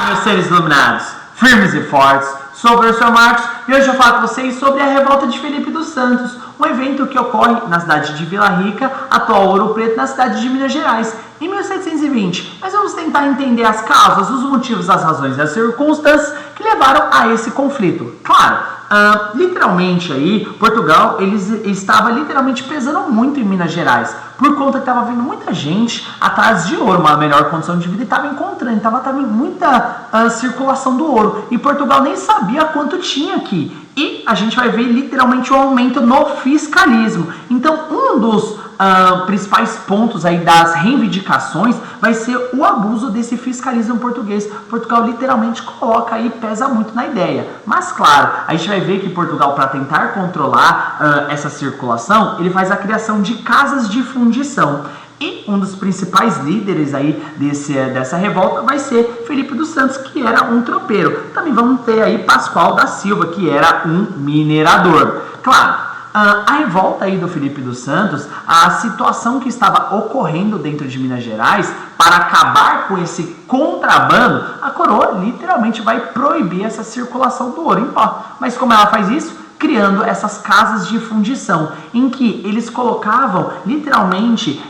meus seres iluminados, firmes e fortes. Sou o professor Marcos e hoje eu falo com vocês sobre a revolta de Felipe dos Santos, um evento que ocorre na cidade de Vila Rica, atual Ouro Preto, na cidade de Minas Gerais, em 1720. Mas vamos tentar entender as causas, os motivos, as razões e as circunstâncias que levaram a esse conflito. Claro, literalmente aí, Portugal, estava literalmente pesando muito em Minas Gerais, por conta que estava vindo muita gente atrás de ouro, uma melhor condição de vida, e estava encontrando, estava muita circulação do ouro, e Portugal nem sabia quanto tinha aqui, e a gente vai ver literalmente um aumento no fiscalismo. Então, um dos principais pontos aí das reivindicações vai ser o abuso desse fiscalismo português. Portugal literalmente coloca aí, pesa muito na ideia. Mas claro, a gente vai ver que Portugal, para tentar controlar essa circulação, ele faz a criação de casas de fundição. E um dos principais líderes aí dessa revolta vai ser Felipe dos Santos, que era um tropeiro. Também vamos ter aí Pascoal da Silva, que era um minerador. Claro, a revolta aí do Felipe dos Santos, a situação que estava ocorrendo dentro de Minas Gerais, para acabar com esse contrabando, a coroa literalmente vai proibir essa circulação do ouro em pó. Mas como ela faz isso? Criando essas casas de fundição, em que eles colocavam literalmente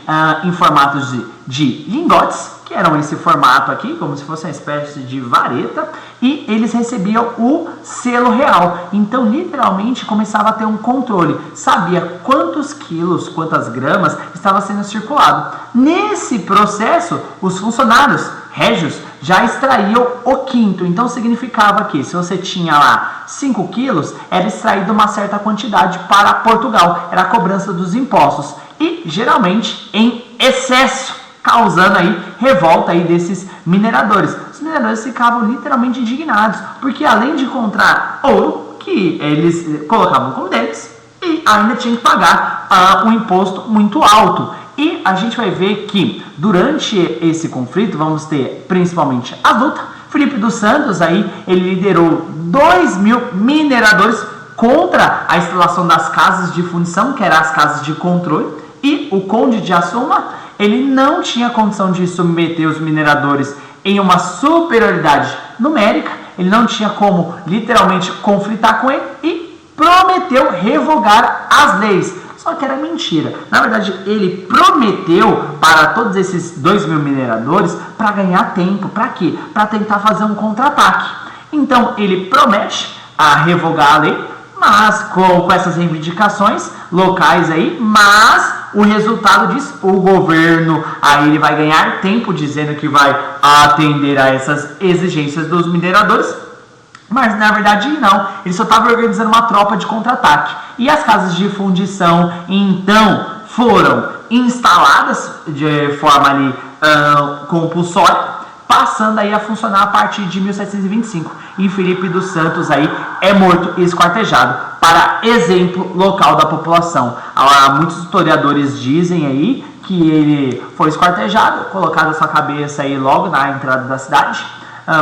em formatos de lingotes, que eram esse formato aqui, como se fosse uma espécie de vareta, e eles recebiam o selo real. Então, literalmente, começava a ter um controle, sabia quantos quilos, quantas gramas estava sendo circulado. Nesse processo, os funcionários régios já extraíam o quinto, então significava que se você tinha lá 5 quilos, era extraído uma certa quantidade para Portugal, era a cobrança dos impostos, e geralmente em excesso, causando aí revolta aí desses mineradores. Os mineradores ficavam literalmente indignados, porque além de encontrar ouro, que eles colocavam como deles, e ainda tinha que pagar um imposto muito alto. E a gente vai ver que durante esse conflito vamos ter principalmente a luta. Felipe dos Santos aí, ele liderou 2.000 mineradores contra a instalação das casas de fundição, que eram as casas de controle, e o Conde de Assuma, ele não tinha condição de submeter os mineradores em uma superioridade numérica, ele não tinha como literalmente conflitar com ele e prometeu revogar as leis. Só que era mentira. Na verdade, ele prometeu para todos esses 2.000 mineradores para ganhar tempo. Para quê? Para tentar fazer um contra-ataque. Então, ele promete a revogar a lei, mas com essas reivindicações locais aí, mas o resultado diz, o governo aí ele vai ganhar tempo dizendo que vai atender a essas exigências dos mineradores, mas na verdade não, ele só estava organizando uma tropa de contra-ataque. E as casas de fundição então foram instaladas de forma ali compulsória, passando aí a funcionar a partir de 1725. E Felipe dos Santos aí é morto e esquartejado, para exemplo local da população. Muitos historiadores dizem aí que ele foi esquartejado, colocado a sua cabeça aí logo na entrada da cidade,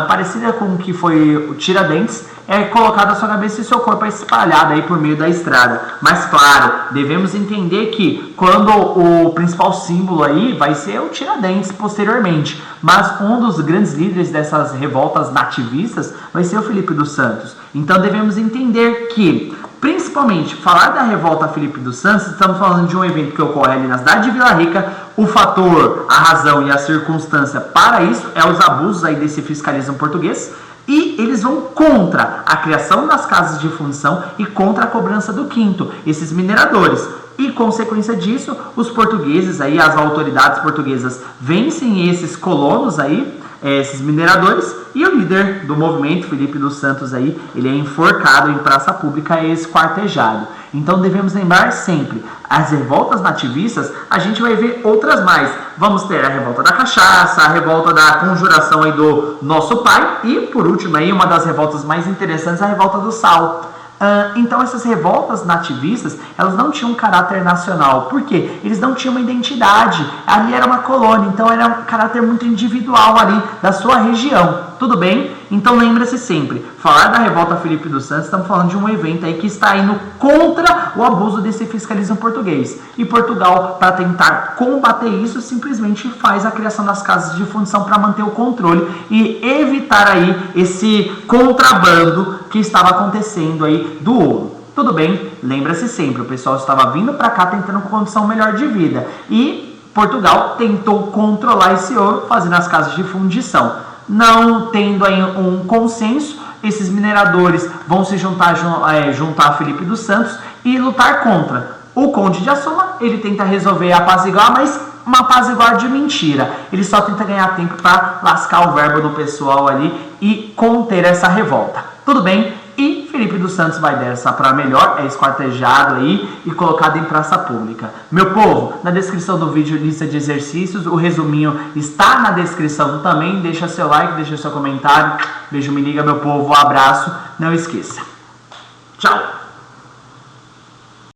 parecida com o que foi o Tiradentes, colocado a sua cabeça e seu corpo é espalhado aí por meio da estrada. Mas claro, devemos entender que quando o principal símbolo aí vai ser o Tiradentes posteriormente, mas um dos grandes líderes dessas revoltas nativistas vai ser o Felipe dos Santos. Então devemos entender que, principalmente, falar da revolta Felipe dos Santos, estamos falando de um evento que ocorre ali na cidade de Vila Rica. O fator, a razão e a circunstância para isso é os abusos aí desse fiscalismo português, e eles vão contra a criação das casas de fundição e contra a cobrança do quinto, esses mineradores. E, consequência disso, os portugueses, aí, as autoridades portuguesas vencem esses colonos aí, esses mineradores, e o líder do movimento, Felipe dos Santos aí, ele é enforcado em praça pública e esquartejado. Então devemos lembrar sempre, as revoltas nativistas, a gente vai ver outras mais. Vamos ter a revolta da cachaça, a revolta da conjuração aí do nosso pai, e por último aí, uma das revoltas mais interessantes, a revolta do sal. Então essas revoltas nativistas, elas não tinham um caráter nacional. Por quê? Eles não tinham uma identidade. Ali era uma colônia, então era um caráter muito individual ali da sua região. Tudo bem Então lembra-se sempre, falar da revolta Felipe dos Santos, estamos falando de um evento aí que está indo contra o abuso desse fiscalismo português. E Portugal, para tentar combater isso, simplesmente faz a criação das casas de fundição para manter o controle e evitar aí esse contrabando que estava acontecendo aí do ouro. Tudo bem? Lembra-se sempre, o pessoal estava vindo para cá tentando condição melhor de vida. E Portugal tentou controlar esse ouro fazendo as casas de fundição. Não tendo aí um consenso, esses mineradores vão se juntar a Felipe dos Santos e lutar contra. O Conde de Açoma, ele tenta resolver apaziguar, mas uma apaziguar de mentira. Ele só tenta ganhar tempo para lascar o verbo do pessoal ali e conter essa revolta. Tudo bem? E Felipe dos Santos vai dessa para melhor, é esquartejado aí e colocado em praça pública. Meu povo, na descrição do vídeo, lista de exercícios, o resuminho está na descrição também. Deixa seu like, deixa seu comentário. Beijo, me liga, meu povo, um abraço, não esqueça. Tchau!